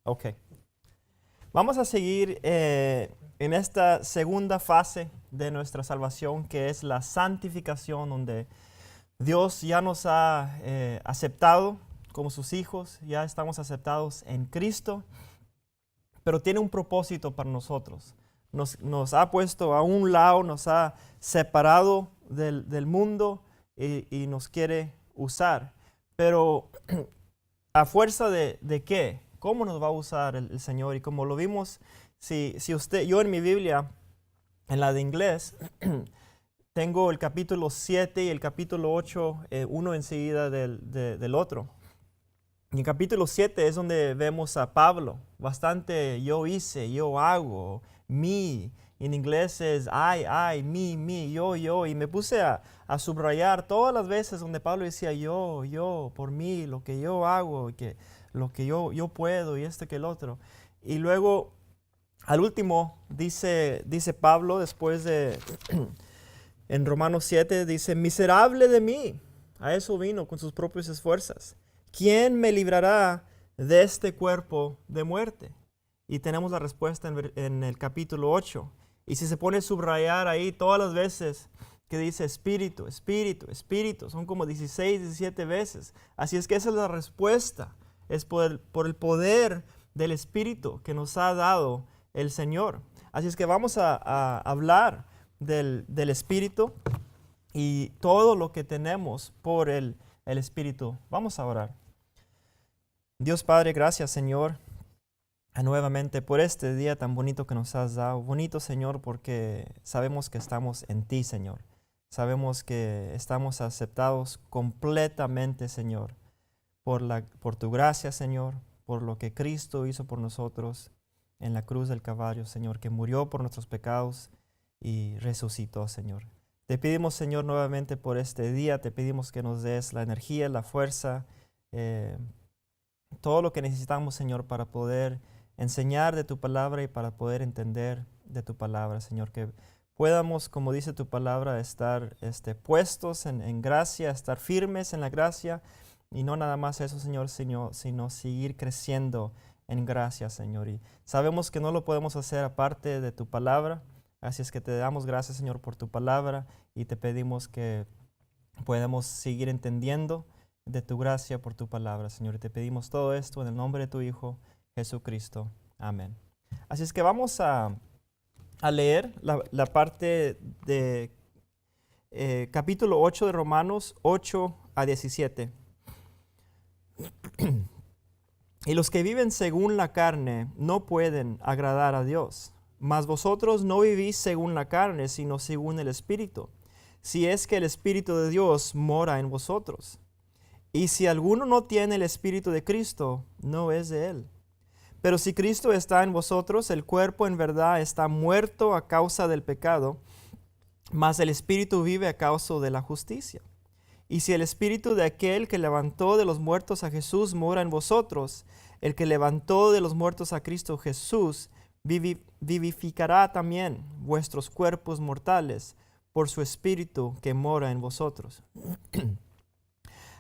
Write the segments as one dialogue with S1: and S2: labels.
S1: Ok. Vamos a seguir en esta segunda fase de nuestra salvación, que es la santificación, donde Dios ya nos ha aceptado como sus hijos, ya estamos aceptados en Cristo, pero tiene un propósito para nosotros. Nos ha puesto a un lado, nos ha separado del mundo y nos quiere usar. Pero ¿a fuerza de qué? ¿Cómo nos va a usar el Señor? Y como lo vimos, yo en mi Biblia, en la de inglés, tengo el capítulo 7 y el capítulo 8, uno enseguida del otro. En el capítulo 7 es donde vemos a Pablo, bastante yo hice, yo hago, me. En inglés es I, me, yo. Y me puse a subrayar todas las veces donde Pablo decía yo, por mí, lo que yo hago, lo que yo puedo y que el otro. Y luego, al último, dice Pablo, después de, en Romanos 7, dice, miserable de mí. A eso vino con sus propias esfuerzos. ¿Quién me librará de este cuerpo de muerte? Y tenemos la respuesta en el capítulo 8. Y si se pone a subrayar ahí todas las veces que dice espíritu, espíritu, espíritu, son como 16, 17 veces. Así es que esa es la respuesta. Es por el poder del Espíritu que nos ha dado el Señor. Así es que vamos a hablar del Espíritu y todo lo que tenemos por el Espíritu. Vamos a orar. Dios Padre, gracias Señor nuevamente por este día tan bonito que nos has dado. Bonito Señor porque sabemos que estamos en ti Señor. Sabemos que estamos aceptados completamente Señor por tu gracia Señor, por lo que Cristo hizo por nosotros en la cruz del Calvario Señor, que murió por nuestros pecados y resucitó Señor. Te pedimos Señor nuevamente por este día, te pedimos que nos des la energía, la fuerza, todo lo que necesitamos, Señor, para poder enseñar de tu palabra y para poder entender de tu palabra, Señor. Que podamos, como dice tu palabra, estar puestos en gracia, estar firmes en la gracia. Y no nada más eso, Señor, sino seguir creciendo en gracia, Señor. Y sabemos que no lo podemos hacer aparte de tu palabra. Así es que te damos gracias, Señor, por tu palabra. Y te pedimos que podamos seguir entendiendo de tu gracia por tu palabra, Señor. Y te pedimos todo esto en el nombre de tu Hijo, Jesucristo. Amén. Así es que vamos a leer la parte de capítulo 8 de Romanos, 8 a 17. Y los que viven según la carne no pueden agradar a Dios. Mas vosotros no vivís según la carne, sino según el Espíritu, si es que el Espíritu de Dios mora en vosotros. Y si alguno no tiene el Espíritu de Cristo, no es de él. Pero si Cristo está en vosotros, el cuerpo en verdad está muerto a causa del pecado, mas el Espíritu vive a causa de la justicia. Y si el Espíritu de aquel que levantó de los muertos a Jesús mora en vosotros, el que levantó de los muertos a Cristo Jesús vivificará también vuestros cuerpos mortales por su Espíritu que mora en vosotros.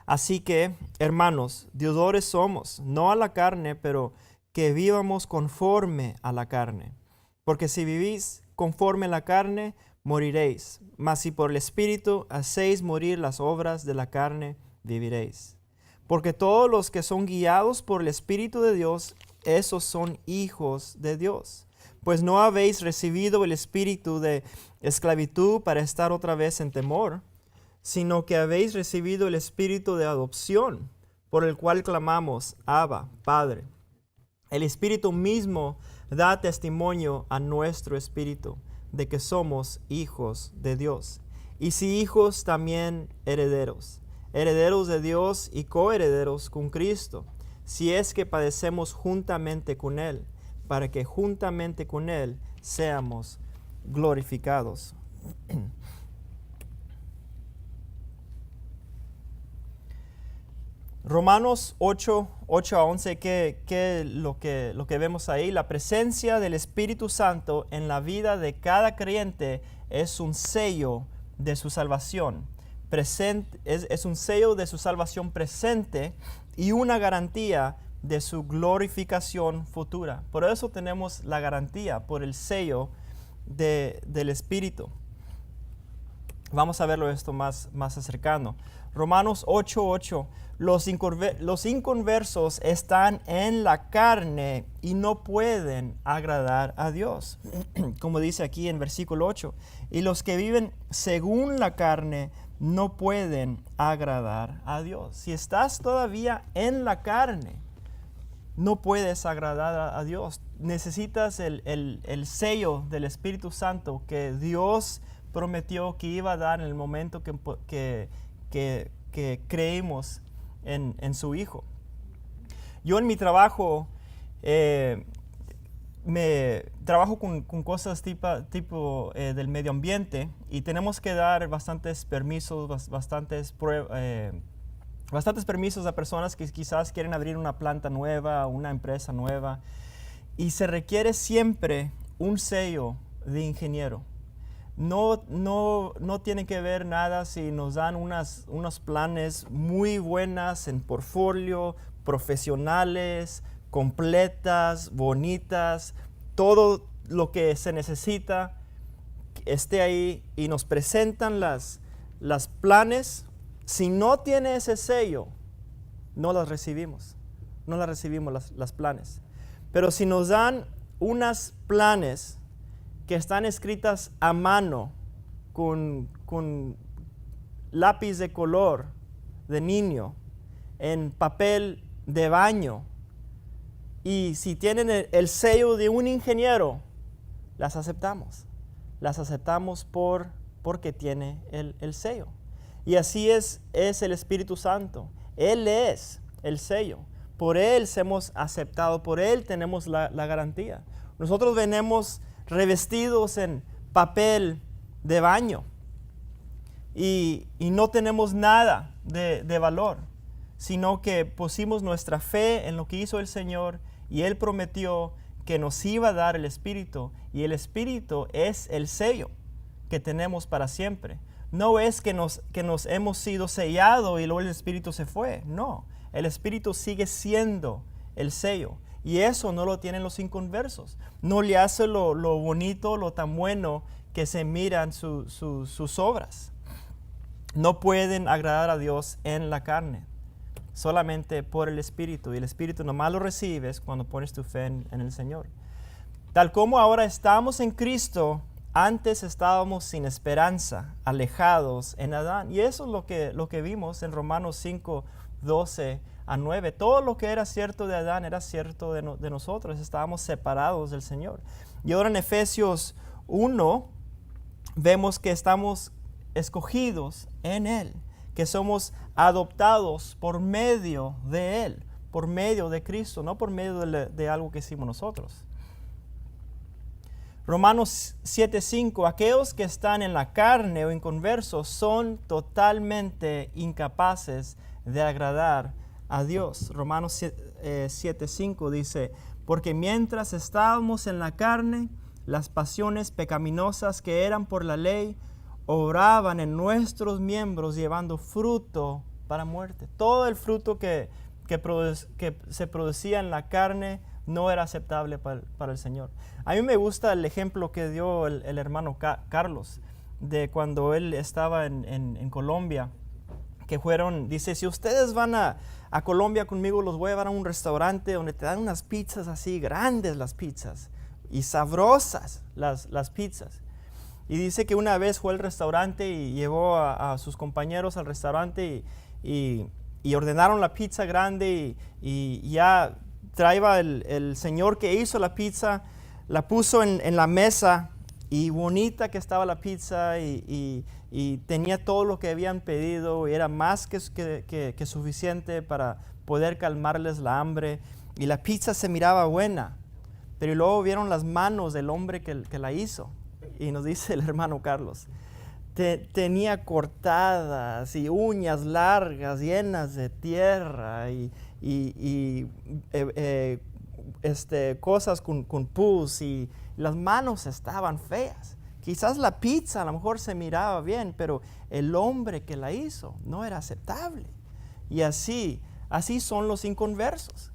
S1: Así que, hermanos, deudores somos, no a la carne, pero que vivamos conforme a la carne. Porque si vivís conforme a la carne, moriréis. Mas si por el Espíritu hacéis morir las obras de la carne, viviréis. Porque todos los que son guiados por el Espíritu de Dios, esos son hijos de Dios. Pues no habéis recibido el espíritu de esclavitud para estar otra vez en temor, sino que habéis recibido el espíritu de adopción, por el cual clamamos, Abba, Padre. El Espíritu mismo da testimonio a nuestro espíritu de que somos hijos de Dios. Y si hijos, también herederos, herederos de Dios y coherederos con Cristo, si es que padecemos juntamente con Él, para que juntamente con Él seamos glorificados. Romanos 8 a 11, ¿qué lo que vemos ahí? La presencia del Espíritu Santo en la vida de cada creyente es un sello de su salvación. Es un sello de su salvación presente y una garantía de su glorificación futura. Por eso tenemos la garantía, por el sello del Espíritu. Vamos a verlo esto más acercando. Romanos 8:8. Los inconversos están en la carne y no pueden agradar a Dios. Como dice aquí en versículo 8. Y los que viven según la carne no pueden agradar a Dios. Si estás todavía en la carne, no puedes agradar a Dios. Necesitas el sello del Espíritu Santo que Dios prometió que iba a dar en el momento que creímos en su Hijo. Yo en mi trabajo trabajo con cosas tipo del medio ambiente y tenemos que dar bastantes permisos, bastantes permisos a personas que quizás quieren abrir una planta nueva, una empresa nueva, y se requiere siempre un sello de ingeniero. No tiene que ver nada si nos dan unos planes muy buenas en portfolio, profesionales, completas, bonitas, todo lo que se necesita esté ahí y nos presentan las planes. Si no tiene ese sello, no las recibimos. No las recibimos las planes. Pero si nos dan unas planes que están escritas a mano con lápiz de color de niño, en papel de baño, y si tienen el sello de un ingeniero, las aceptamos. Las aceptamos porque tiene el sello. Y así es el Espíritu Santo. Él es el sello. Por Él hemos aceptado, por Él tenemos la garantía. Nosotros venimos revestidos en papel de baño y no tenemos nada de valor, sino que pusimos nuestra fe en lo que hizo el Señor y Él prometió que nos iba a dar el Espíritu, y el Espíritu es el sello que tenemos para siempre. No es que nos hemos sido sellados y luego el Espíritu se fue. No, el Espíritu sigue siendo el sello. Y eso no lo tienen los inconversos. No le hace lo bonito, lo tan bueno que se miran sus obras. No pueden agradar a Dios en la carne, solamente por el Espíritu. Y el Espíritu nomás lo recibes cuando pones tu fe en el Señor. Tal como ahora estamos en Cristo, antes estábamos sin esperanza, alejados en Adán. Y eso es lo que vimos en Romanos 5:12 a 9. Todo lo que era cierto de Adán era cierto de nosotros. Estábamos separados del Señor. Y ahora en Efesios 1 vemos que estamos escogidos en Él, que somos adoptados por medio de Él, por medio de Cristo, no por medio de algo que hicimos nosotros. Romanos 7:5, aquellos que están en la carne o inconversos son totalmente incapaces de agradar a Dios. Romanos 7:5 dice, porque mientras estábamos en la carne, las pasiones pecaminosas que eran por la ley obraban en nuestros miembros llevando fruto para muerte. Todo el fruto que se producía en la carne no era aceptable para el Señor. A mí me gusta el ejemplo que dio el hermano Carlos de cuando él estaba en Colombia, que dice, si ustedes van a Colombia conmigo, los voy a llevar a un restaurante donde te dan unas pizzas así, grandes las pizzas, y sabrosas las pizzas. Y dice que una vez fue al restaurante y llevó a sus compañeros al restaurante y ordenaron la pizza grande y ya traía el señor que hizo la pizza, la puso en la mesa, y bonita que estaba la pizza y tenía todo lo que habían pedido y era más que suficiente para poder calmarles la hambre, y la pizza se miraba buena, pero luego vieron las manos del hombre que la hizo, y nos dice el hermano Carlos, tenía cortadas y uñas largas llenas de tierra y cosas con pus, y las manos estaban feas. Quizás la pizza a lo mejor se miraba bien, pero el hombre que la hizo no era aceptable. Y así son los inconversos.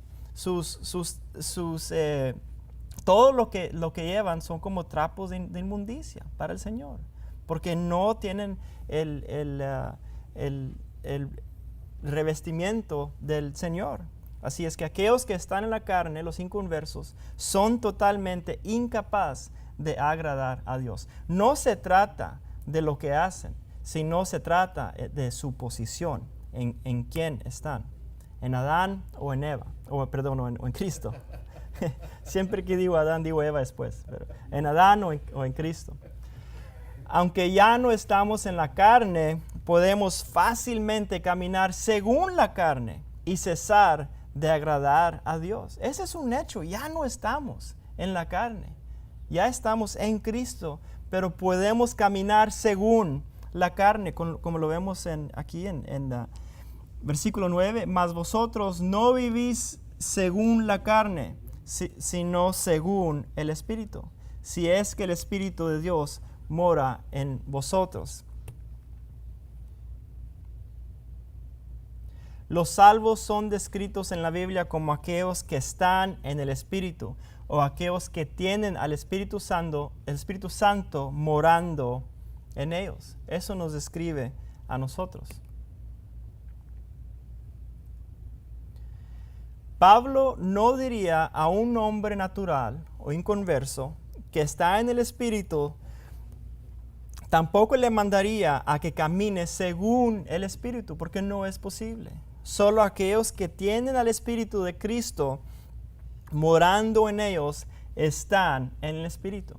S1: todo lo que llevan son como trapos de inmundicia para el Señor, porque no tienen el revestimiento del Señor. Así es que aquellos que están en la carne, los inconversos, son totalmente incapaces de agradar a Dios. No se trata de lo que hacen, sino se trata de su posición, en quién están, en Adán o en Eva, o en Cristo. Siempre que digo Adán, digo Eva después, pero en Adán o en Cristo. Aunque ya no estamos en la carne, podemos fácilmente caminar según la carne y cesar de agradar a Dios. Ese es un hecho, ya no estamos en la carne, ya estamos en Cristo, pero podemos caminar según la carne, como lo vemos aquí en versículo 9. Mas vosotros no vivís según la carne, sino según el Espíritu, si es que el Espíritu de Dios mora en vosotros. Los salvos son descritos en la Biblia como aquellos que están en el Espíritu, o aquellos que tienen al Espíritu Santo morando en ellos. Eso nos describe a nosotros. Pablo no diría a un hombre natural o inconverso que está en el Espíritu, tampoco le mandaría a que camine según el Espíritu, porque no es posible. Solo aquellos que tienen al Espíritu de Cristo morando en ellos están en el Espíritu.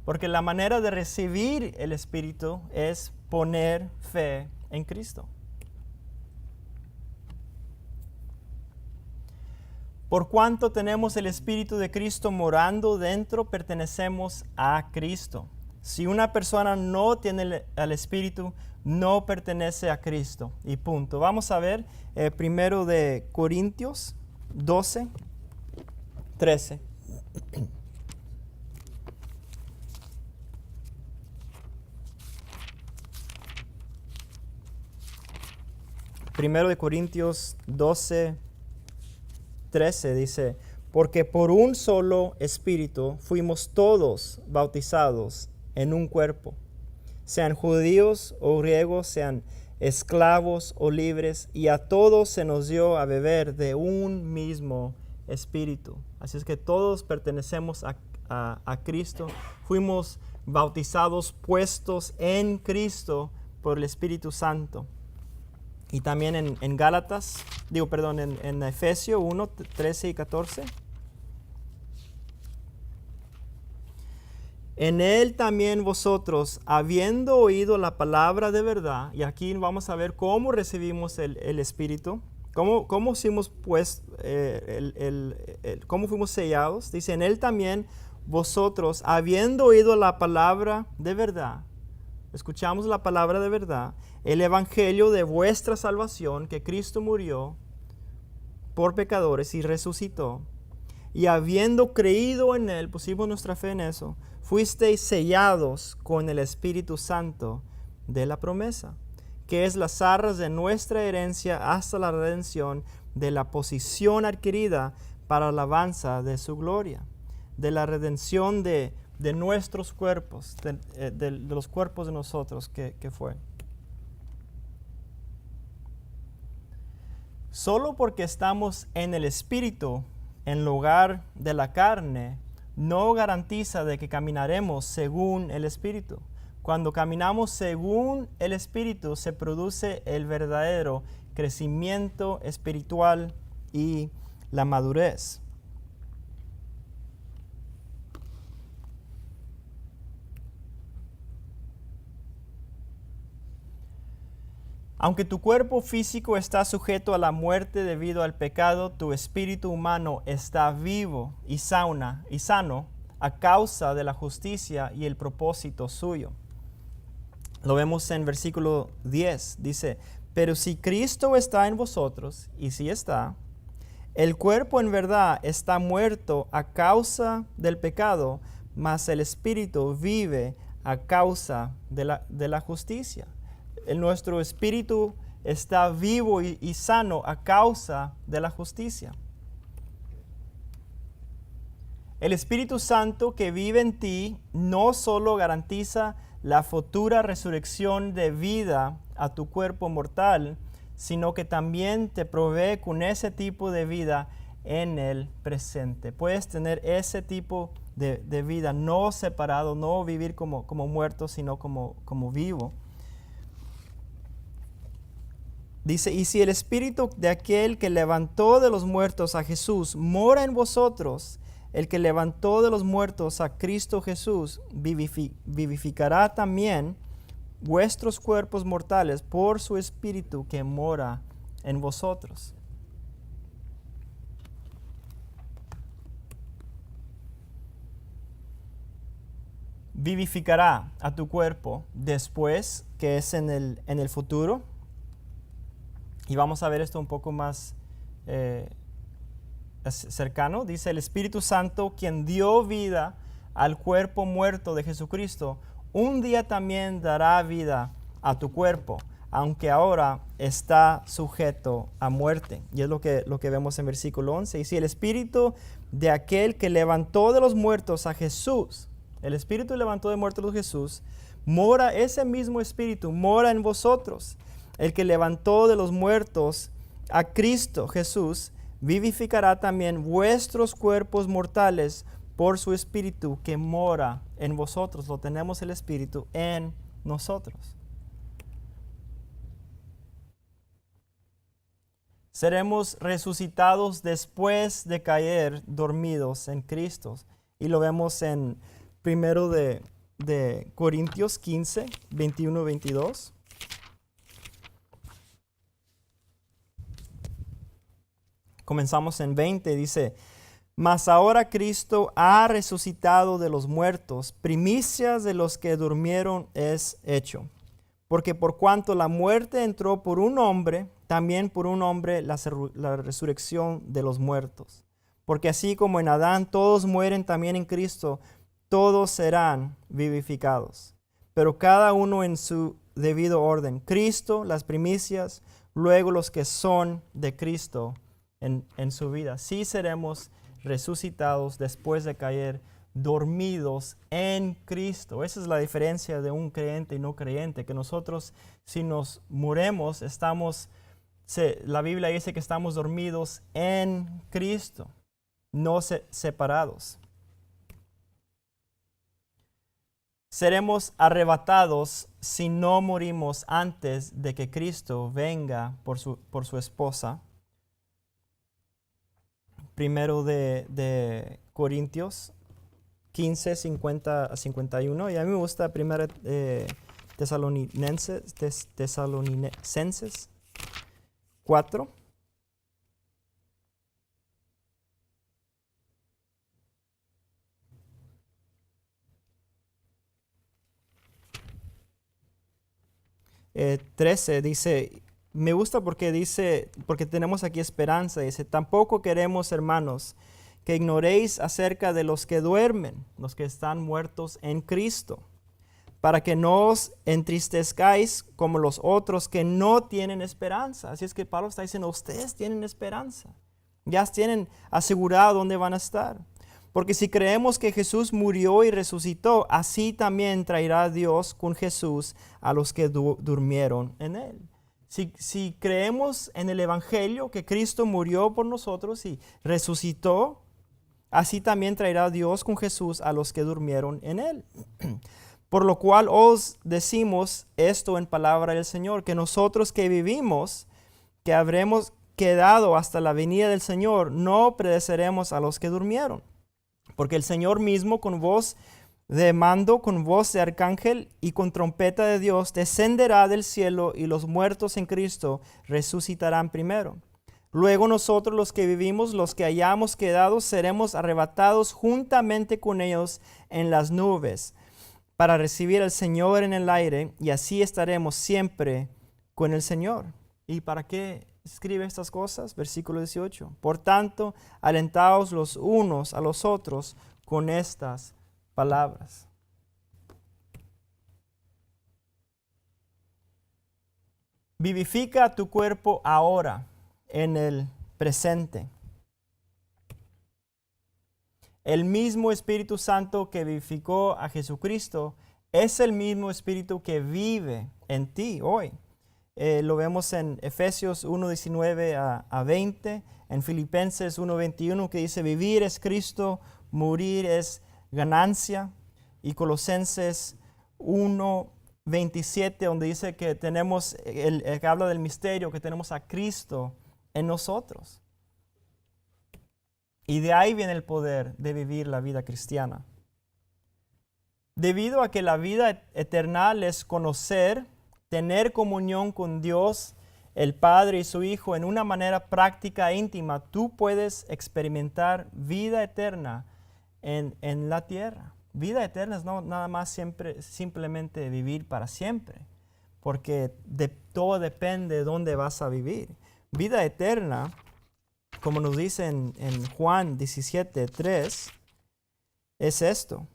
S1: Porque la manera de recibir el Espíritu es poner fe en Cristo. Por cuanto tenemos el Espíritu de Cristo morando dentro, pertenecemos a Cristo. Si una persona no tiene el Espíritu, no pertenece a Cristo. Y punto. Vamos a ver primero de Corintios 12, 13. Primero de Corintios 12, 13 dice: porque por un solo Espíritu fuimos todos bautizados en un cuerpo, sean judíos o griegos, sean esclavos o libres, y a todos se nos dio a beber de un mismo Espíritu. Así es que todos pertenecemos a Cristo, fuimos bautizados, puestos en Cristo por el Espíritu Santo. Y también en Efesios 1, 13 y 14. En él también vosotros, habiendo oído la palabra de verdad, y aquí vamos a ver cómo recibimos el Espíritu, cómo fuimos cómo fuimos sellados. Dice, en él también vosotros, habiendo oído la palabra de verdad, escuchamos la palabra de verdad, el evangelio de vuestra salvación, que Cristo murió por pecadores y resucitó, y habiendo creído en él, pusimos nuestra fe en eso, fuisteis sellados con el Espíritu Santo de la promesa, que es las arras de nuestra herencia hasta la redención de la posesión adquirida para alabanza de su gloria, de la redención de nuestros cuerpos, de los cuerpos de nosotros que fue. Solo porque estamos en el Espíritu, en lugar de la carne, no garantiza de que caminaremos según el Espíritu. Cuando caminamos según el Espíritu, se produce el verdadero crecimiento espiritual y la madurez. Aunque tu cuerpo físico está sujeto a la muerte debido al pecado, tu espíritu humano está vivo y sano a causa de la justicia y el propósito suyo. Lo vemos en versículo 10. Dice, pero si Cristo está en vosotros, y si está, el cuerpo en verdad está muerto a causa del pecado, mas el espíritu vive a causa de la justicia. Nuestro espíritu está vivo y sano a causa de la justicia. El Espíritu Santo que vive en ti no solo garantiza la futura resurrección de vida a tu cuerpo mortal, sino que también te provee con ese tipo de vida en el presente. Puedes tener ese tipo de vida, no separado, no vivir como muerto, sino como vivo. Dice, y si el Espíritu de aquel que levantó de los muertos a Jesús mora en vosotros, el que levantó de los muertos a Cristo Jesús vivificará también vuestros cuerpos mortales por su Espíritu que mora en vosotros. Vivificará a tu cuerpo después, que es en el futuro. Y vamos a ver esto un poco más cercano. Dice, el Espíritu Santo, quien dio vida al cuerpo muerto de Jesucristo, un día también dará vida a tu cuerpo, aunque ahora está sujeto a muerte. Y es lo que vemos en versículo 11. Y si el Espíritu de aquel que levantó de los muertos a Jesús, el Espíritu levantó de muertos a Jesús, mora, ese mismo Espíritu mora en vosotros. El que levantó de los muertos a Cristo Jesús, vivificará también vuestros cuerpos mortales por su Espíritu que mora en vosotros. Lo tenemos el Espíritu en nosotros. Seremos resucitados después de caer dormidos en Cristo. Y lo vemos en 1 de Corintios 15, 21-22. Comenzamos en 20, dice, mas ahora Cristo ha resucitado de los muertos, primicias de los que durmieron es hecho. Porque por cuanto la muerte entró por un hombre, también por un hombre la resurrección de los muertos. Porque así como en Adán todos mueren, también en Cristo todos serán vivificados. Pero cada uno en su debido orden. Cristo, las primicias, luego los que son de Cristo en su vida. Sí seremos resucitados después de caer dormidos en Cristo. Esa es la diferencia de un creyente y no creyente, que nosotros si nos muremos la Biblia dice que estamos dormidos en Cristo, no separados. Seremos arrebatados si no morimos antes de que Cristo venga por su esposa. Primero de Corintios 15, 50-51. Y a mí me gusta primero Tesalonicenses 4. Eh, 13 dice, me gusta porque tenemos aquí esperanza. Dice, tampoco queremos, hermanos, que ignoréis acerca de los que duermen, los que están muertos en Cristo, para que no os entristezcáis como los otros que no tienen esperanza. Así es que Pablo está diciendo, ustedes tienen esperanza, ya tienen asegurado dónde van a estar. Porque si creemos que Jesús murió y resucitó, así también traerá Dios con Jesús a los que durmieron en él. Si creemos en el Evangelio, que Cristo murió por nosotros y resucitó, así también traerá Dios con Jesús a los que durmieron en él. Por lo cual os decimos esto en palabra del Señor, que nosotros que vivimos, que habremos quedado hasta la venida del Señor, no pereceremos a los que durmieron. Porque el Señor mismo con voz de mando, con voz de arcángel y con trompeta de Dios descenderá del cielo, y los muertos en Cristo resucitarán primero. Luego nosotros los que vivimos, los que hayamos quedado, seremos arrebatados juntamente con ellos en las nubes para recibir al Señor en el aire, y así estaremos siempre con el Señor. ¿Y para qué escribe estas cosas? Versículo 18. Por tanto, alentaos los unos a los otros con estas palabras. Vivifica tu cuerpo ahora, en el presente. El mismo Espíritu Santo que vivificó a Jesucristo es el mismo Espíritu que vive en ti hoy. Lo vemos en Efesios 1:19 a 20, en Filipenses 1:21 que dice vivir es Cristo, morir es ganancia, y Colosenses 1:27 donde dice que tenemos, que habla del misterio, que tenemos a Cristo en nosotros. Y de ahí viene el poder de vivir la vida cristiana. Debido a que la vida eterna es conocer, tener comunión con Dios, el Padre y su Hijo en una manera práctica e íntima, tú puedes experimentar vida eterna en la tierra. Vida eterna es no nada más simplemente vivir para siempre, porque todo depende de dónde vas a vivir. Vida eterna, como nos dice en Juan 17:3, es esto.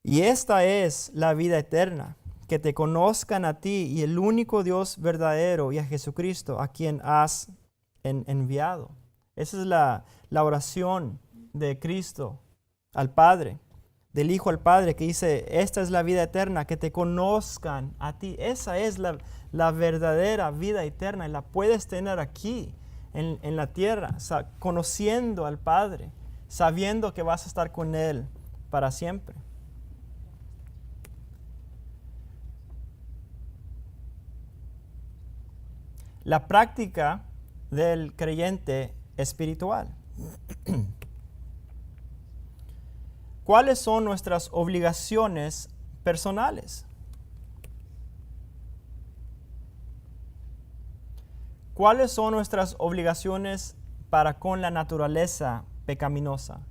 S1: Y esta es la vida eterna, que te conozcan a ti y el único Dios verdadero y a Jesucristo, a quien has enviado. Esa es la oración de Cristo al Padre, del Hijo al Padre, que dice, esta es la vida eterna, que te conozcan a ti. Esa es la verdadera vida eterna y la puedes tener aquí en la tierra, conociendo al Padre, sabiendo que vas a estar con Él para siempre. La práctica del creyente espiritual. ¿Cuáles son nuestras obligaciones personales? ¿Cuáles son nuestras obligaciones para con la naturaleza pecaminosa?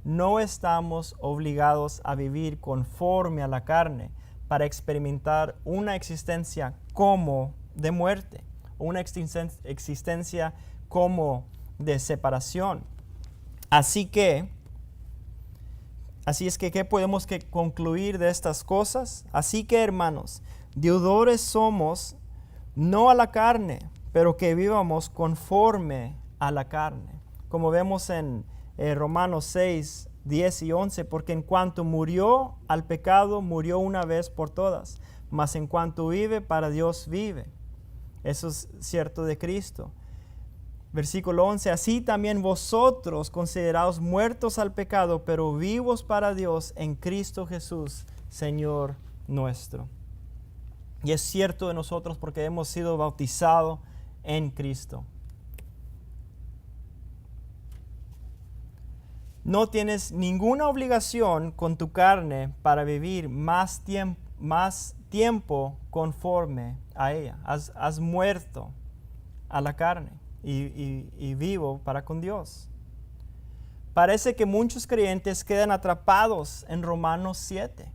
S1: No estamos obligados a vivir conforme a la carne para experimentar una existencia como de muerte, una existencia como de separación. Así es que, ¿qué podemos concluir de estas cosas? Así que, hermanos, deudores somos, no a la carne, pero que vivamos conforme a la carne. Como vemos en Romanos 6, 10 y 11, porque en cuanto murió al pecado, murió una vez por todas, mas en cuanto vive, para Dios vive. Eso es cierto de Cristo. Versículo 11, así también vosotros consideraos muertos al pecado, pero vivos para Dios en Cristo Jesús, Señor nuestro. Y es cierto de nosotros porque hemos sido bautizados en Cristo. No tienes ninguna obligación con tu carne para vivir más tiempo conforme a ella. Has muerto a la carne y vivo para con Dios. Parece que muchos creyentes quedan atrapados en Romanos 7,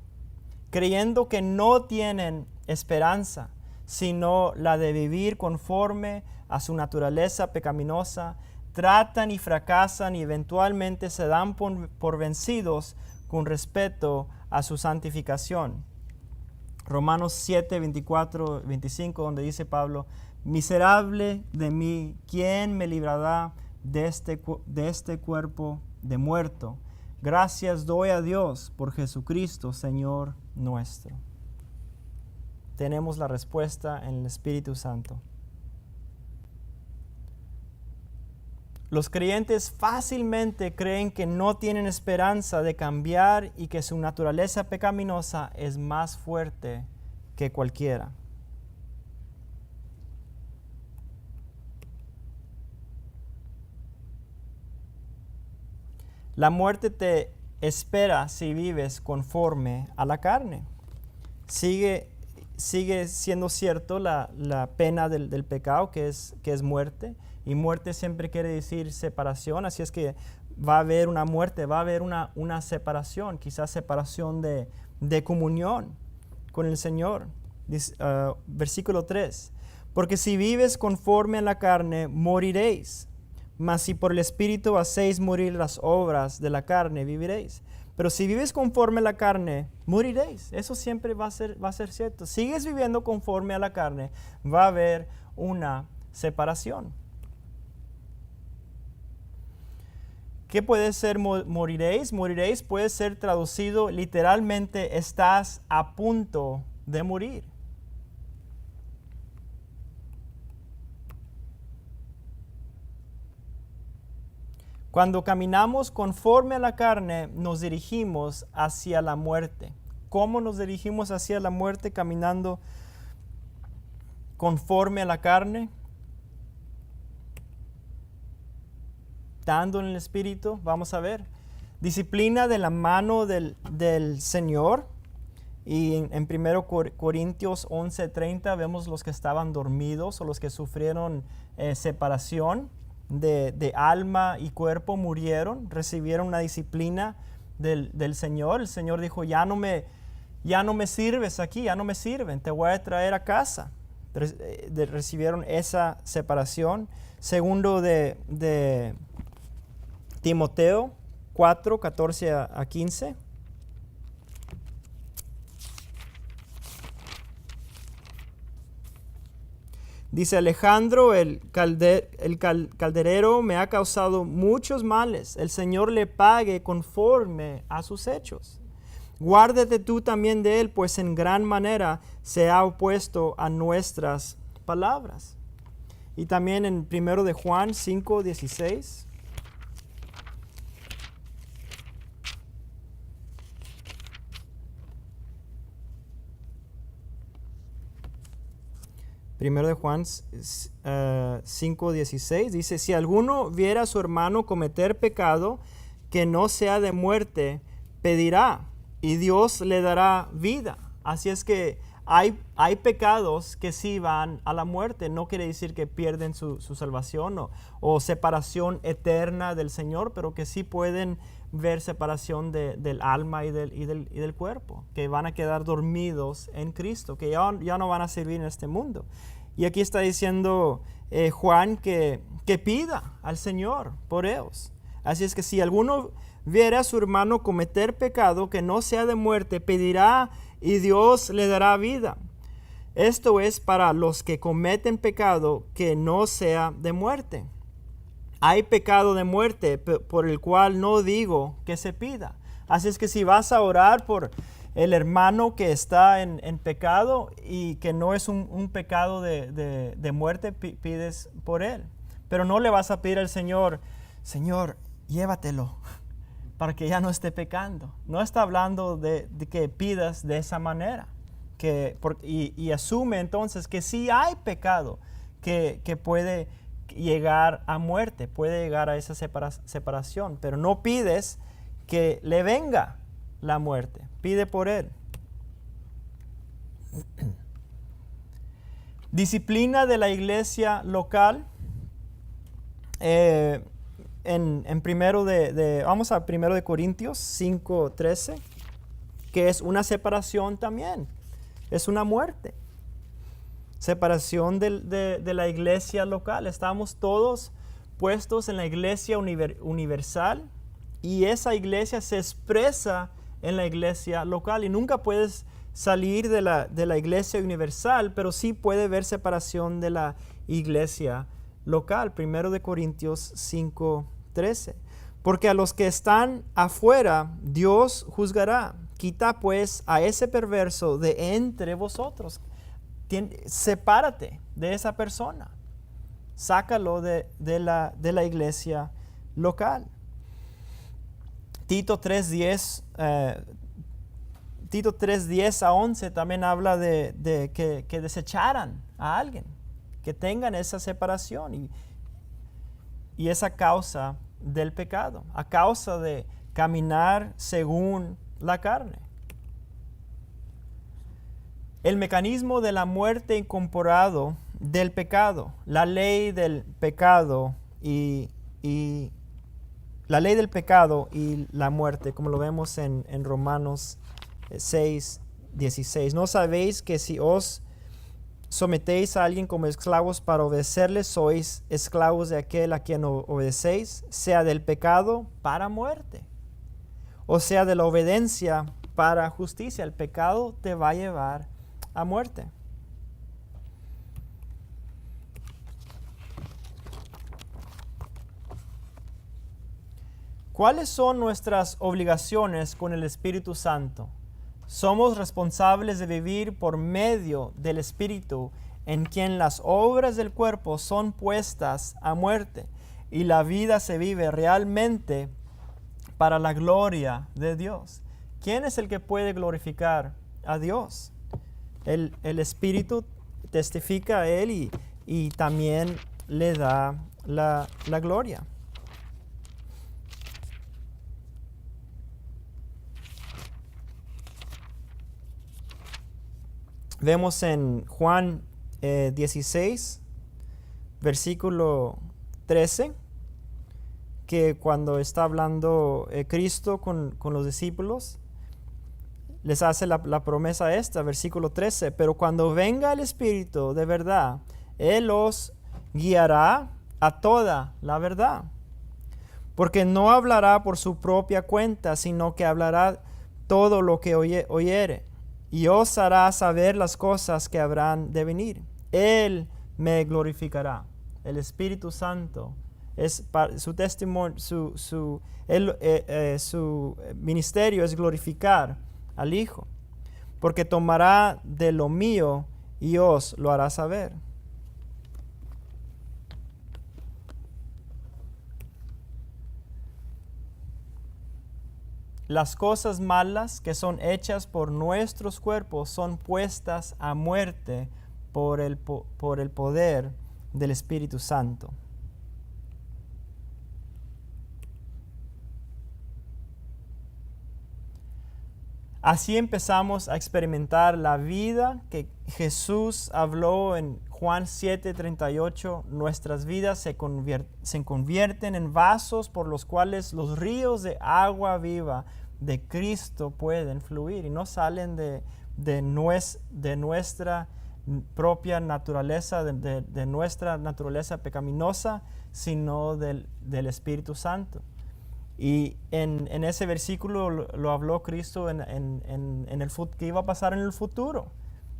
S1: creyendo que no tienen esperanza, sino la de vivir conforme a su naturaleza pecaminosa. Tratan y fracasan y eventualmente se dan por vencidos con respecto a su santificación. Romanos 7, 24, 25, donde dice Pablo, miserable de mí, ¿quién me librará de este cuerpo de muerto? Gracias doy a Dios por Jesucristo, Señor nuestro. Tenemos la respuesta en el Espíritu Santo. Los creyentes fácilmente creen que no tienen esperanza de cambiar y que su naturaleza pecaminosa es más fuerte que cualquiera. La muerte te espera si vives conforme a la carne. Sigue siendo cierto la pena del pecado, que es muerte. Y muerte siempre quiere decir separación, así es que va a haber una muerte, va a haber una separación, quizás separación de comunión con el Señor. Versículo 3, porque si vives conforme a la carne, moriréis, mas si por el Espíritu hacéis morir las obras de la carne, viviréis. Pero si vives conforme a la carne, moriréis. Eso siempre va a ser cierto. Sigues viviendo conforme a la carne, va a haber una separación. ¿Qué puede ser moriréis? Moriréis puede ser traducido literalmente, estás a punto de morir. Cuando caminamos conforme a la carne, nos dirigimos hacia la muerte. ¿Cómo nos dirigimos hacia la muerte caminando conforme a la carne? Dando en el Espíritu, vamos a ver. Disciplina de la mano del Señor. Y en 1 Corintios 11:30 vemos los que estaban dormidos o los que sufrieron separación de alma y cuerpo, murieron, recibieron una disciplina del Señor. El Señor dijo, ya no me sirves aquí, ya no me sirven, te voy a traer a casa. Recibieron esa separación. Segundo de Timoteo 4, 14 a 15. Dice Alejandro, el calderero me ha causado muchos males. El Señor le pague conforme a sus hechos. Guárdate tú también de él, pues en gran manera se ha opuesto a nuestras palabras. Y también en 1 de Juan 5, 16. Primero de Juan 5:16 dice, si alguno viera a su hermano cometer pecado que no sea de muerte, pedirá y Dios le dará vida. Así es que hay pecados que sí van a la muerte. No quiere decir que pierden su salvación o separación eterna del Señor, pero que sí pueden ver separación del alma y del cuerpo, que van a quedar dormidos en Cristo, que ya no van a servir en este mundo. Y aquí está diciendo Juan que pida al Señor por ellos. Así es que si alguno viera a su hermano cometer pecado que no sea de muerte, pedirá y Dios le dará vida. Esto es para los que cometen pecado que no sea de muerte. Hay pecado de muerte por el cual no digo que se pida. Así es que si vas a orar por el hermano que está en pecado y que no es un pecado de muerte, pides por él. Pero no le vas a pedir al Señor, Señor, llévatelo para que ya no esté pecando. No está hablando de que pidas de esa manera. Y asume entonces que sí hay pecado que puede llegar a muerte, puede llegar a esa separación, pero no pides que le venga la muerte, pide por él. Disciplina de la iglesia local. Vamos a 1 de Corintios 5:13, que es una separación también, es una muerte. Separación de la iglesia local. Estamos todos puestos en la iglesia universal y esa iglesia se expresa en la iglesia local y nunca puedes salir de la iglesia universal, pero sí puede haber separación de la iglesia local. 1 de Corintios 5:13. Porque a los que están afuera Dios juzgará. Quita pues a ese perverso de entre vosotros. Sepárate de esa persona. Sácalo de la iglesia local. Tito 3:10 a 11 también habla de que desecharan a alguien, que tengan esa separación y esa causa del pecado, a causa de caminar según la carne. El mecanismo de la muerte incorporado del pecado, la ley del pecado y la ley del pecado y la muerte, como lo vemos en Romanos 6:16. ¿No sabéis que si os sometéis a alguien como esclavos para obedecerle, sois esclavos de aquel a quien obedecéis, sea del pecado para muerte, o sea de la obediencia para justicia? El pecado te va a llevar a muerte. ¿Cuáles son nuestras obligaciones con el Espíritu Santo? Somos responsables de vivir por medio del Espíritu, en quien las obras del cuerpo son puestas a muerte y la vida se vive realmente para la gloria de Dios. ¿Quién es el que puede glorificar a Dios? El Espíritu testifica a Él y también le da la gloria. Vemos en Juan 16, versículo 13, que cuando está hablando Cristo con los discípulos, les hace la promesa esta, versículo 13, pero cuando venga el Espíritu de verdad, Él os guiará a toda la verdad, porque no hablará por su propia cuenta, sino que hablará todo lo que oyere, y os hará saber las cosas que habrán de venir. Él me glorificará. El Espíritu Santo es su testimonio, su ministerio es glorificar al Hijo, porque tomará de lo mío y os lo hará saber. Las cosas malas que son hechas por nuestros cuerpos son puestas a muerte por el poder del Espíritu Santo. Así empezamos a experimentar la vida que Jesús habló en Juan 7:38. Nuestras vidas se convierten en vasos por los cuales los ríos de agua viva de Cristo pueden fluir y no salen de nuestra propia naturaleza, de nuestra naturaleza pecaminosa, sino del Espíritu Santo. Y en ese versículo lo habló Cristo que iba a pasar en el futuro,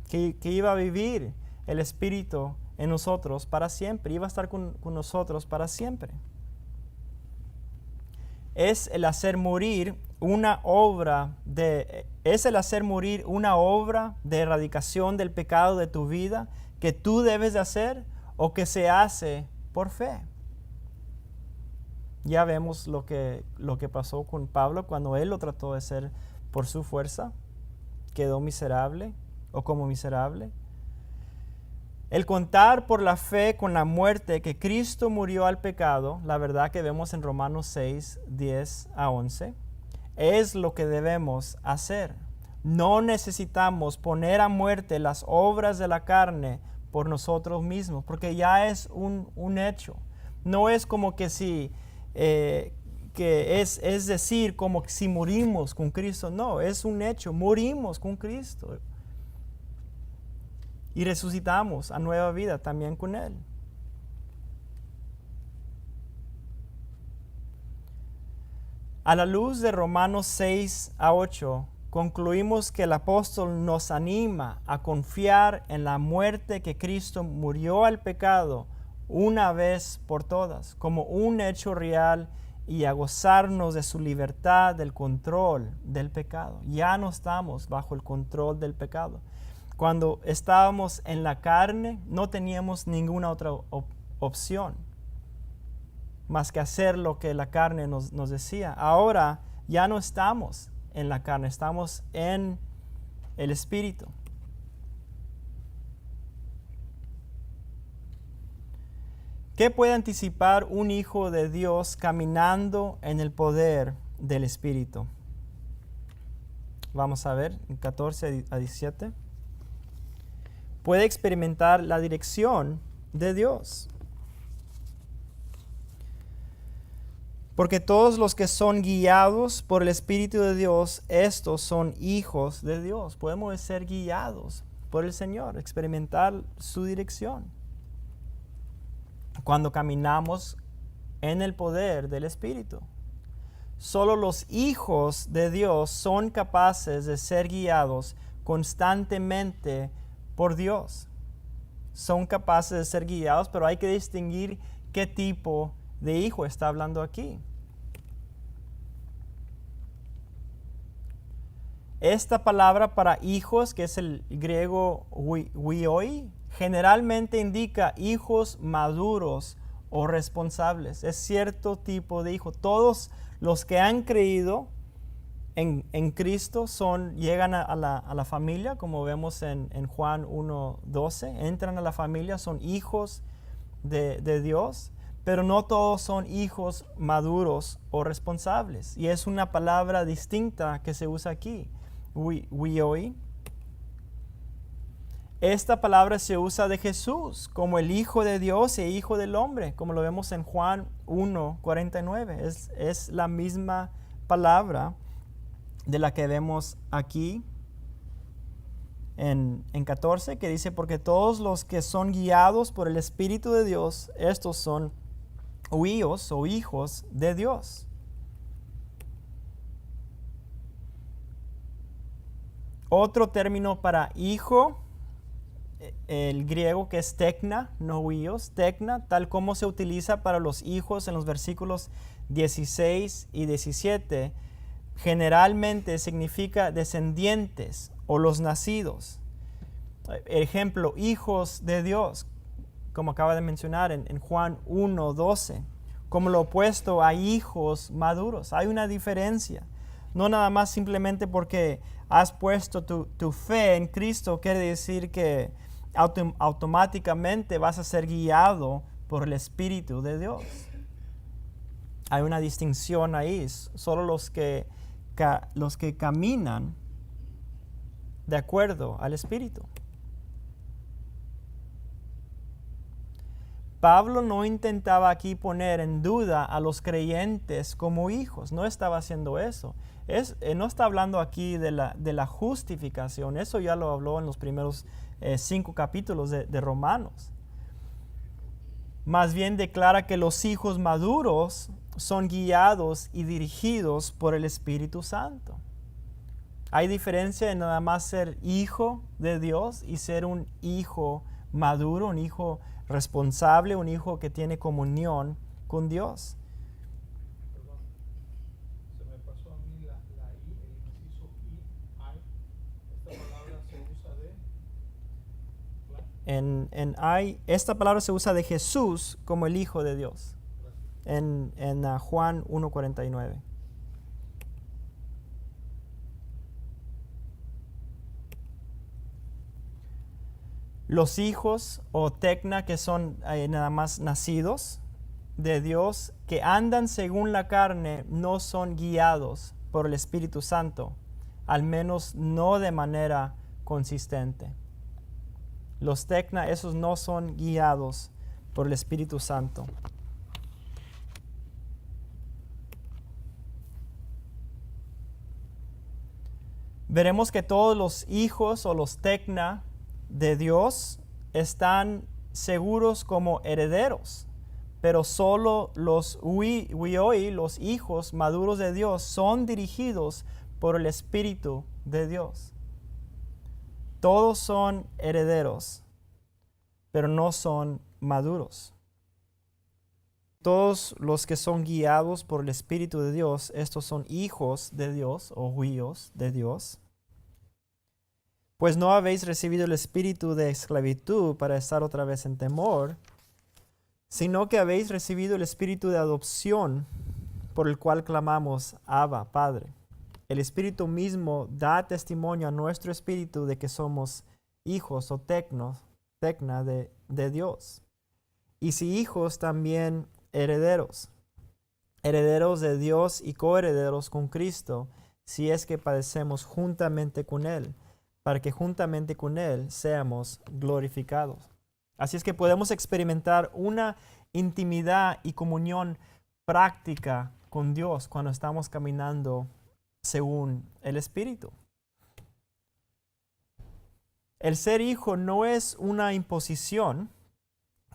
S1: que iba a vivir el Espíritu en nosotros para siempre, iba a estar con nosotros para siempre. Es el hacer morir una obra de erradicación del pecado de tu vida que tú debes de hacer o que se hace por fe. Ya vemos lo que pasó con Pablo cuando él lo trató de hacer por su fuerza. Quedó miserable o como miserable. El contar por la fe con la muerte que Cristo murió al pecado, la verdad que vemos en Romanos 6, 10 a 11, es lo que debemos hacer. No necesitamos poner a muerte las obras de la carne por nosotros mismos, porque ya es un hecho. No es como que es decir, como si morimos con Cristo. No, es un hecho. Morimos con Cristo. Y resucitamos a nueva vida también con Él. A la luz de Romanos 6 a 8, concluimos que el apóstol nos anima a confiar en la muerte que Cristo murió al pecado una vez por todas, como un hecho real, y a gozarnos de su libertad del control del pecado. Ya no estamos bajo el control del pecado. Cuando estábamos en la carne, no teníamos ninguna otra opción más que hacer lo que la carne nos decía. Ahora ya no estamos en la carne, estamos en el Espíritu. ¿Qué puede anticipar un hijo de Dios caminando en el poder del Espíritu? Vamos a ver, en 14 a 17. Puede experimentar la dirección de Dios. Porque todos los que son guiados por el Espíritu de Dios, estos son hijos de Dios. Podemos ser guiados por el Señor, experimentar su dirección. Cuando caminamos en el poder del Espíritu. Solo los hijos de Dios son capaces de ser guiados constantemente por Dios. Son capaces de ser guiados, pero hay que distinguir qué tipo de hijo está hablando aquí. Esta palabra para hijos, que es el griego huioi, generalmente indica hijos maduros o responsables. Es cierto tipo de hijo. Todos los que han creído en Cristo llegan a la familia, como vemos en Juan 1:12. Entran a la familia, son hijos de Dios, pero no todos son hijos maduros o responsables. Y es una palabra distinta que se usa aquí, huioi. Esta palabra se usa de Jesús como el Hijo de Dios e Hijo del Hombre, como lo vemos en Juan 1:49. Es la misma palabra de la que vemos aquí en 14, que dice, porque todos los que son guiados por el Espíritu de Dios, estos son huíos o hijos de Dios. Otro término para hijo, el griego, que es tekna, no huíos, tekna, tal como se utiliza para los hijos en los versículos 16 y 17, generalmente significa descendientes o los nacidos. Ejemplo, hijos de Dios, como acaba de mencionar en Juan 1:12, como lo opuesto a hijos maduros. Hay una diferencia. No nada más simplemente porque has puesto tu fe en Cristo quiere decir que automáticamente vas a ser guiado por el Espíritu de Dios. Hay una distinción ahí. Solo los que caminan de acuerdo al Espíritu. Pablo no intentaba aquí poner en duda a los creyentes como hijos. No estaba haciendo eso. No está hablando aquí de la justificación. Eso ya lo habló en los primeros 5 capítulos de Romanos. Más bien declara que los hijos maduros son guiados y dirigidos por el Espíritu Santo. Hay diferencia en nada más ser hijo de Dios y ser un hijo maduro, un hijo responsable, un hijo que tiene comunión con Dios.
S2: Perdón, se me pasó a mí la I, el inciso I. Esta palabra se usa de...
S1: Esta palabra se usa de Jesús como el Hijo de Dios. En Juan 1:49. Los hijos o tekna, que son nada más nacidos de Dios, que andan según la carne, no son guiados por el Espíritu Santo, al menos no de manera consistente. Los tekna, esos no son guiados por el Espíritu Santo. Veremos que todos los hijos o los tekna de Dios están seguros como herederos, pero solo los huioi, los hijos maduros de Dios, son dirigidos por el Espíritu de Dios. Todos son herederos, pero no son maduros. Todos los que son guiados por el Espíritu de Dios, estos son hijos de Dios o huíos de Dios. Pues no habéis recibido el espíritu de esclavitud para estar otra vez en temor, sino que habéis recibido el espíritu de adopción, por el cual clamamos, Abba, Padre. El Espíritu mismo da testimonio a nuestro espíritu de que somos hijos o tekna de Dios. Y si hijos, también herederos. Herederos de Dios y coherederos con Cristo, si es que padecemos juntamente con Él, para que juntamente con Él seamos glorificados. Así es que podemos experimentar una intimidad y comunión práctica con Dios cuando estamos caminando según el Espíritu. El ser hijo no es una imposición,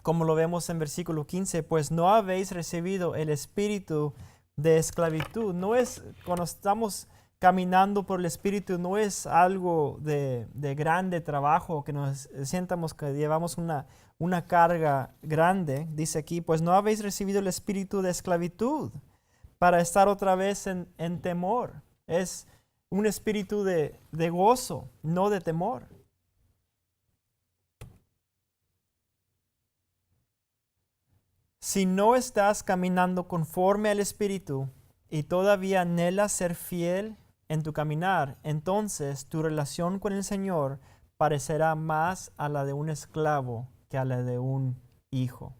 S1: como lo vemos en versículo 15, pues no habéis recibido el espíritu de esclavitud. No es, cuando estamos caminando por el Espíritu, no es algo de grande trabajo, que nos sientamos que llevamos una carga grande. Dice aquí, pues no habéis recibido el espíritu de esclavitud para estar otra vez en temor. Es un espíritu de gozo, no de temor. Si no estás caminando conforme al Espíritu y todavía anhelas ser fiel en tu caminar, entonces tu relación con el Señor parecerá más a la de un esclavo que a la de un hijo,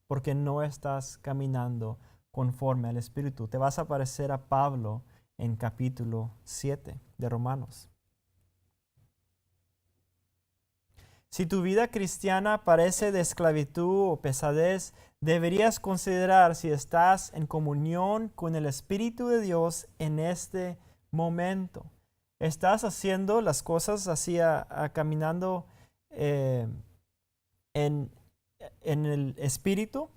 S1: porque no estás caminando conforme al Espíritu. Te vas a parecer a Pablo en capítulo 7 de Romanos. Si tu vida cristiana parece de esclavitud o pesadez, deberías considerar si estás en comunión con el Espíritu de Dios en este momento. ¿Estás haciendo las cosas así, caminando en el Espíritu?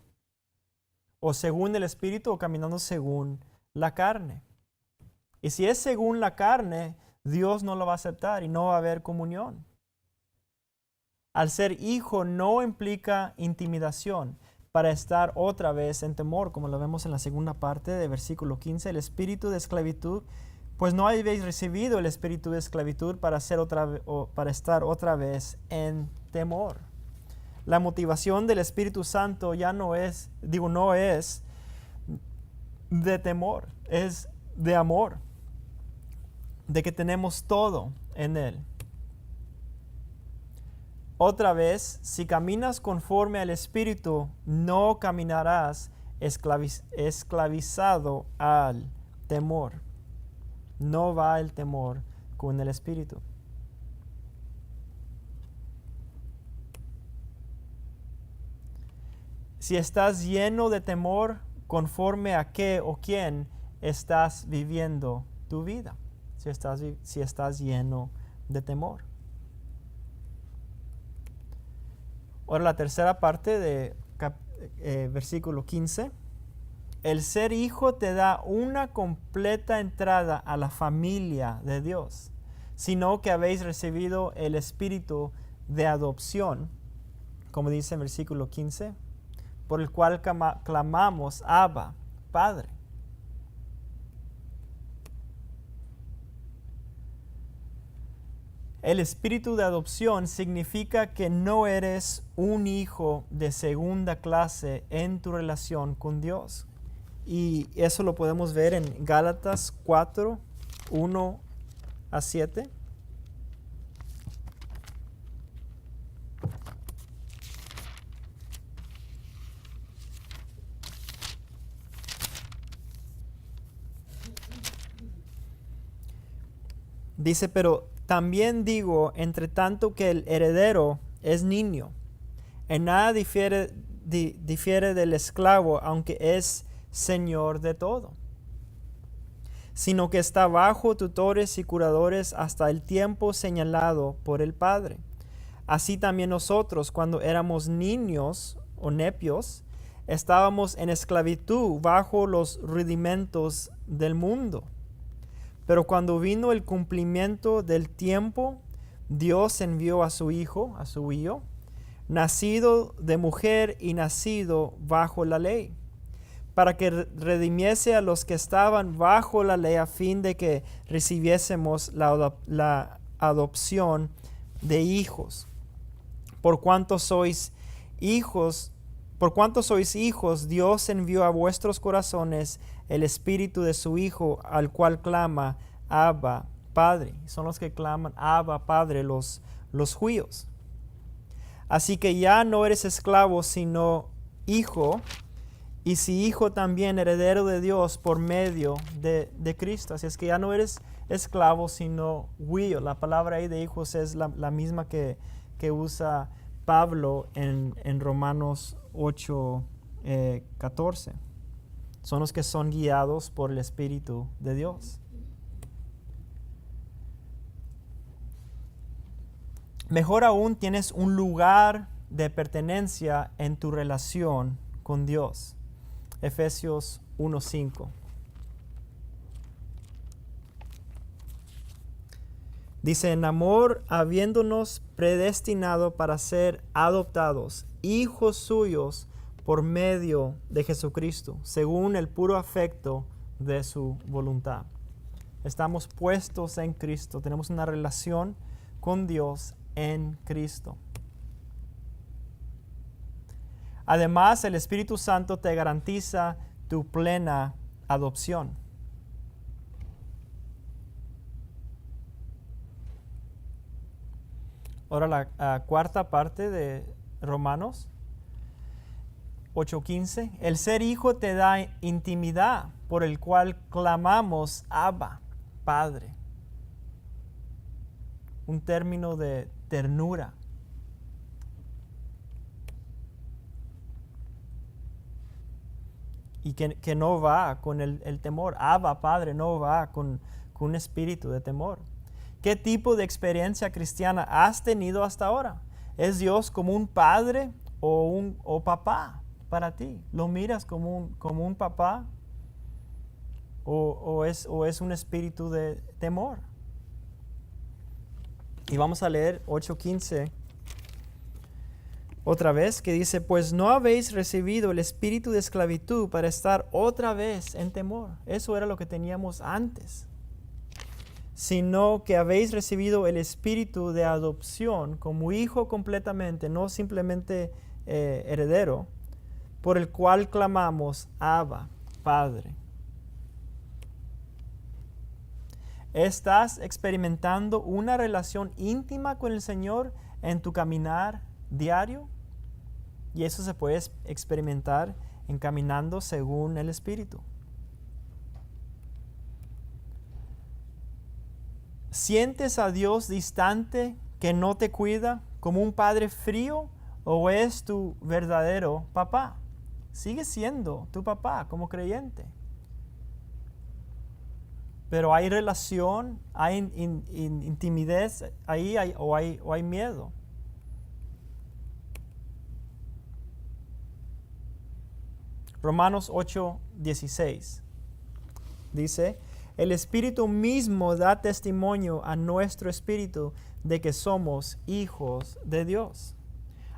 S1: ¿O según el Espíritu o caminando según la carne? Y si es según la carne, Dios no lo va a aceptar y no va a haber comunión. Al ser hijo no implica intimidación para estar otra vez en temor, como lo vemos en la segunda parte de versículo 15, el espíritu de esclavitud, pues no habéis recibido el espíritu de esclavitud para estar otra vez en temor. La motivación del Espíritu Santo ya no es de temor, es de amor, de que tenemos todo en Él. Otra vez, si caminas conforme al Espíritu, no caminarás esclavizado al temor. No va el temor con el Espíritu. Si estás lleno de temor, ¿conforme a qué o quién estás viviendo tu vida? Si estás lleno de temor. Ahora la tercera parte de versículo 15. El ser hijo te da una completa entrada a la familia de Dios, sino que habéis recibido el espíritu de adopción, como dice en versículo 15, por el cual clamamos, Abba, Padre. El espíritu de adopción significa que no eres un hijo de segunda clase en tu relación con Dios. Y eso lo podemos ver en Gálatas 4, 1 a 7. Dice, pero también digo, entre tanto que el heredero es niño, en nada difiere del esclavo, aunque es señor de todo, sino que está bajo tutores y curadores hasta el tiempo señalado por el Padre. Así también nosotros, cuando éramos niños o nepios, estábamos en esclavitud bajo los rudimentos del mundo. Pero cuando vino el cumplimiento del tiempo, Dios envió a su Hijo, nacido de mujer y nacido bajo la ley, para que redimiese a los que estaban bajo la ley, a fin de que recibiésemos la adopción de hijos. Por cuanto sois hijos, Dios envió a vuestros corazones el espíritu de su Hijo, al cual clama, Abba, Padre. Son los que claman, Abba, Padre, los judíos. Así que ya no eres esclavo, sino hijo, y si hijo también heredero de Dios por medio de Cristo. Así es que ya no eres esclavo, sino huillo. La palabra ahí de hijos es la misma que usa Pablo en Romanos 8, 14. Son los que son guiados por el Espíritu de Dios. Mejor aún, tienes un lugar de pertenencia en tu relación con Dios. Efesios 1:5. Dice, en amor, habiéndonos predestinado para ser adoptados, hijos suyos por medio de Jesucristo, según el puro afecto de su voluntad. Estamos puestos en Cristo. Tenemos una relación con Dios en Cristo. Además, el Espíritu Santo te garantiza tu plena adopción. Ahora la cuarta parte de Romanos 8:15. El ser hijo te da intimidad por el cual clamamos Abba, Padre. Un término de ternura. Y que no va con el temor. Abba, Padre, no va con un espíritu de temor. ¿Qué tipo de experiencia cristiana has tenido hasta ahora? ¿Es Dios como un padre o papá para ti? ¿Lo miras como un papá o es un espíritu de temor? Y vamos a leer 8:15 otra vez, que dice, pues no habéis recibido el espíritu de esclavitud para estar otra vez en temor. Eso era lo que teníamos antes. Sino que habéis recibido el espíritu de adopción como hijo completamente, no simplemente heredero, por el cual clamamos Abba, Padre. ¿Estás experimentando una relación íntima con el Señor en tu caminar diario? Y eso se puede experimentar en caminando según el Espíritu. ¿Sientes a Dios distante, que no te cuida, como un padre frío, o es tu verdadero papá? Sigue siendo tu papá como creyente. Pero hay relación, hay intimidad ahí o hay miedo. Romanos 8:16 dice, el Espíritu mismo da testimonio a nuestro espíritu de que somos hijos de Dios.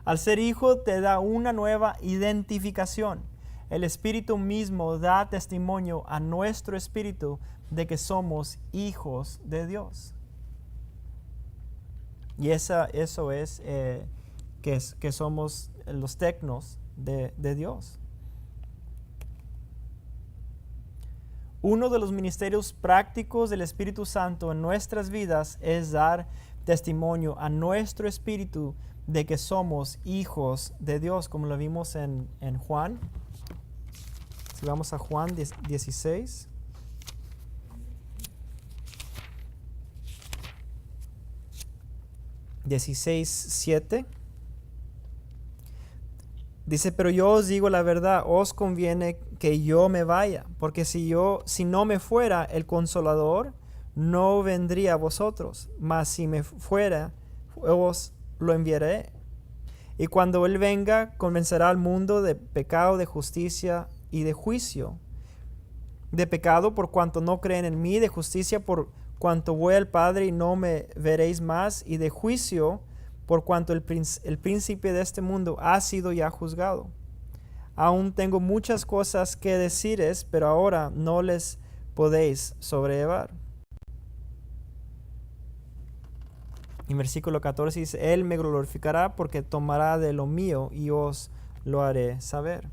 S1: Al ser hijo te da una nueva identificación. El Espíritu mismo da testimonio a nuestro espíritu de que somos hijos de Dios. Y eso es que somos los tecnos de Dios. Uno de los ministerios prácticos del Espíritu Santo en nuestras vidas es dar testimonio a nuestro espíritu de que somos hijos de Dios, como lo vimos en Juan. Si vamos a Juan 16. (16:7) dice, pero yo os digo la verdad, os conviene que yo me vaya, porque si no me fuera, el Consolador no vendría a vosotros, mas si me fuera, os lo enviaré. Y cuando Él venga, convencerá al mundo de pecado, de justicia y de juicio. De pecado por cuanto no creen en mí, de justicia por cuanto voy al Padre y no me veréis más, y de juicio por cuanto el príncipe de este mundo ha sido ya juzgado. Aún tengo muchas cosas que deciros, pero ahora no les podéis sobrellevar. En versículo 14 dice, Él me glorificará porque tomará de lo mío y os lo haré saber.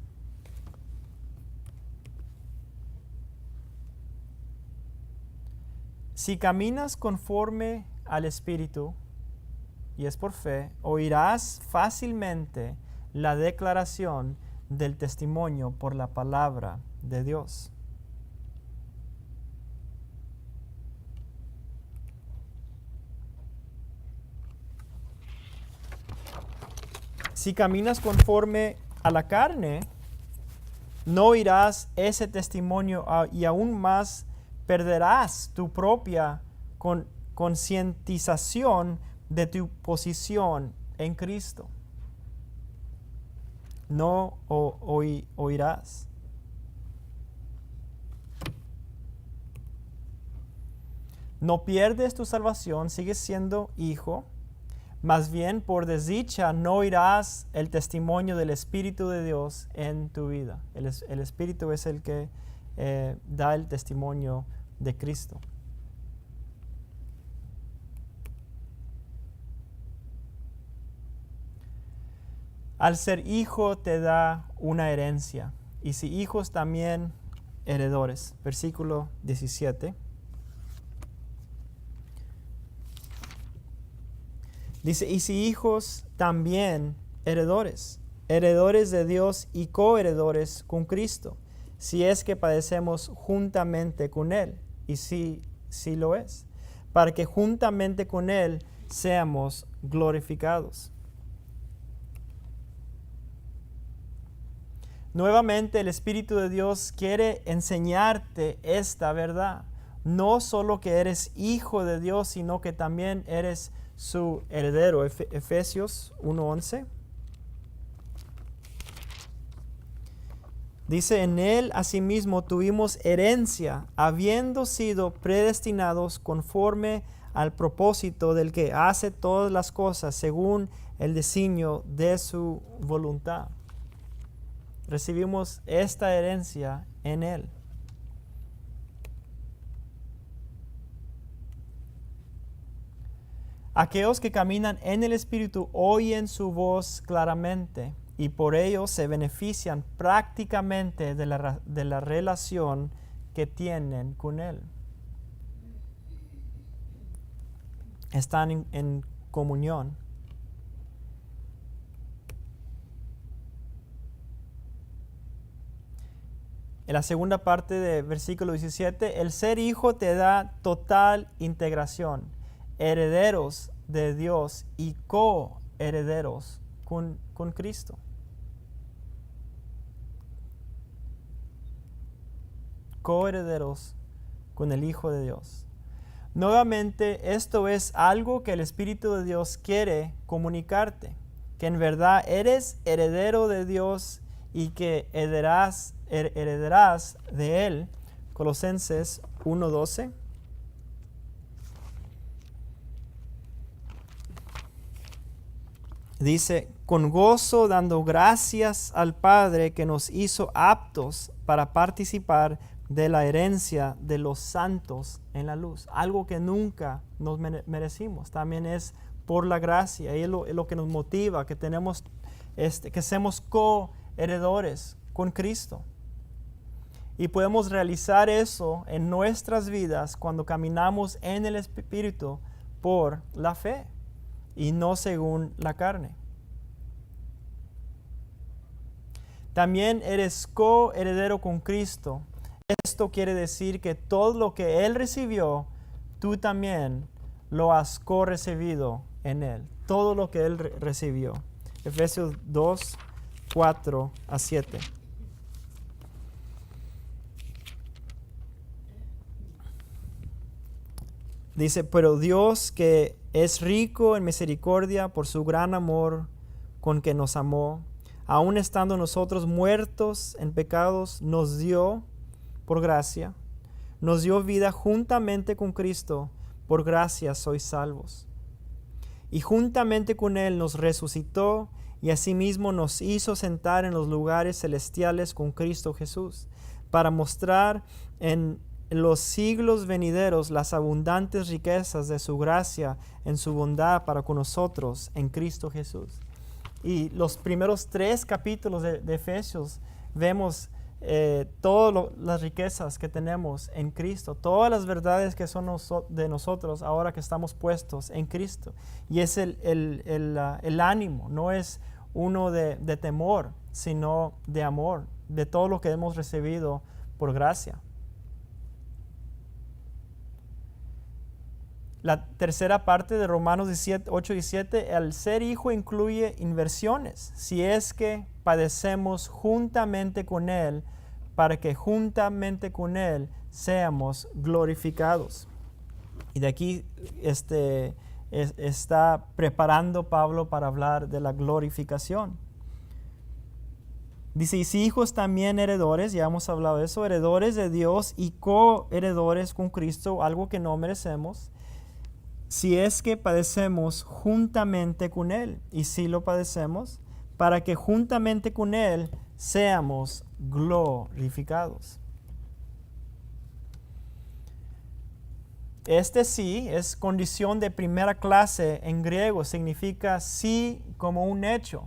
S1: Si caminas conforme al Espíritu, y es por fe, oirás fácilmente la declaración del testimonio por la palabra de Dios. Si caminas conforme a la carne, no oirás ese testimonio y aún más perderás tu propia concientización de tu posición en Cristo. No oirás. No pierdes tu salvación, sigues siendo hijo. Más bien, por desdicha, no oirás el testimonio del Espíritu de Dios en tu vida. El Espíritu es el que da el testimonio de Cristo. Al ser hijo te da una herencia, y si hijos también heredores. Versículo 17. Dice, y si hijos también heredores, heredores de Dios y coheredores con Cristo, si es que padecemos juntamente con Él, y sí lo es, para que juntamente con Él seamos glorificados. Nuevamente el Espíritu de Dios quiere enseñarte esta verdad. No solo que eres hijo de Dios, sino que también eres su heredero. Efesios 1:11. Dice, en Él asimismo tuvimos herencia, habiendo sido predestinados conforme al propósito del que hace todas las cosas según el designio de su voluntad. Recibimos esta herencia en Él. Aquellos que caminan en el Espíritu oyen su voz claramente y por ello se benefician prácticamente de la relación que tienen con Él. Están en comunión. En la segunda parte del versículo 17, el ser hijo te da total integración, herederos de Dios y coherederos con Cristo. Coherederos con el Hijo de Dios. Nuevamente, esto es algo que el Espíritu de Dios quiere comunicarte, que en verdad eres heredero de Dios y que herederás de Él. Colosenses 1:12. Dice, con gozo dando gracias al Padre que nos hizo aptos para participar de la herencia de los santos en la luz. Algo que nunca nos merecimos. También es por la gracia. Y es lo que nos motiva, que tenemos, que seamos coheredores con Cristo. Y podemos realizar eso en nuestras vidas cuando caminamos en el Espíritu por la fe y no según la carne. También eres coheredero con Cristo. Esto quiere decir que todo lo que Él recibió, tú también lo has co-recibido en Él. Todo lo que Él recibió. Efesios 2, 4 a 7. Dice, pero Dios que es rico en misericordia por su gran amor con que nos amó, aun estando nosotros muertos en pecados, nos dio, por gracia, nos dio vida juntamente con Cristo, por gracia sois salvos. Y juntamente con Él nos resucitó y asimismo nos hizo sentar en los lugares celestiales con Cristo Jesús, para mostrar en los siglos venideros las abundantes riquezas de su gracia en su bondad para con nosotros en Cristo Jesús. Y los primeros 3 capítulos de Efesios vemos todas las riquezas que tenemos en Cristo, todas las verdades que son de nosotros ahora que estamos puestos en Cristo. Y es el ánimo, no es uno de temor, sino de amor, de todo lo que hemos recibido por gracia. La tercera parte de Romanos 8:17, el ser hijo incluye inversiones, si es que padecemos juntamente con Él, para que juntamente con Él seamos glorificados. Y de aquí está preparando Pablo para hablar de la glorificación. Dice, y si hijos también heredores, ya hemos hablado de eso, heredores de Dios y coheredores con Cristo, algo que no merecemos, si es que padecemos juntamente con Él, y si lo padecemos, para que juntamente con Él seamos glorificados. Este sí es condición de primera clase en griego, significa sí como un hecho.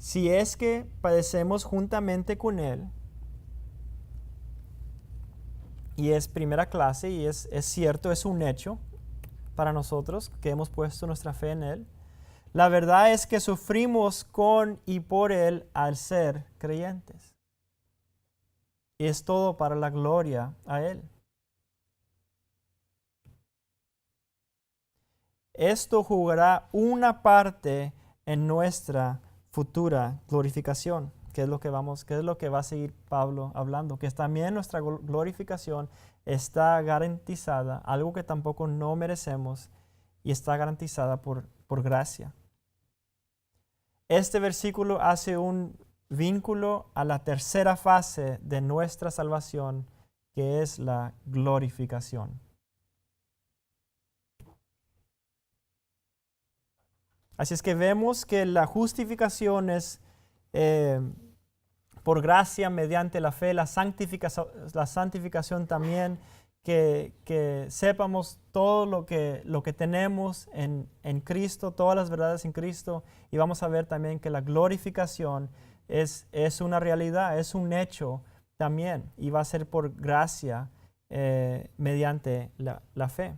S1: si es que padecemos juntamente con Él, y es primera clase, y es cierto, es un hecho para nosotros que hemos puesto nuestra fe en Él, la verdad es que sufrimos con y por Él al ser creyentes. Y es todo para la gloria a Él. Esto jugará una parte en nuestra futura glorificación, que es lo que va a seguir Pablo hablando, que también nuestra glorificación está garantizada, algo que tampoco no merecemos, y está garantizada por gracia. Este versículo hace un vínculo a la tercera fase de nuestra salvación, que es la glorificación. Así es que vemos que la justificación es por gracia mediante la fe, la santificación también, que sepamos todo lo que tenemos en Cristo, todas las verdades en Cristo, y vamos a ver también que la glorificación es una realidad, es un hecho también, y va a ser por gracia mediante la fe.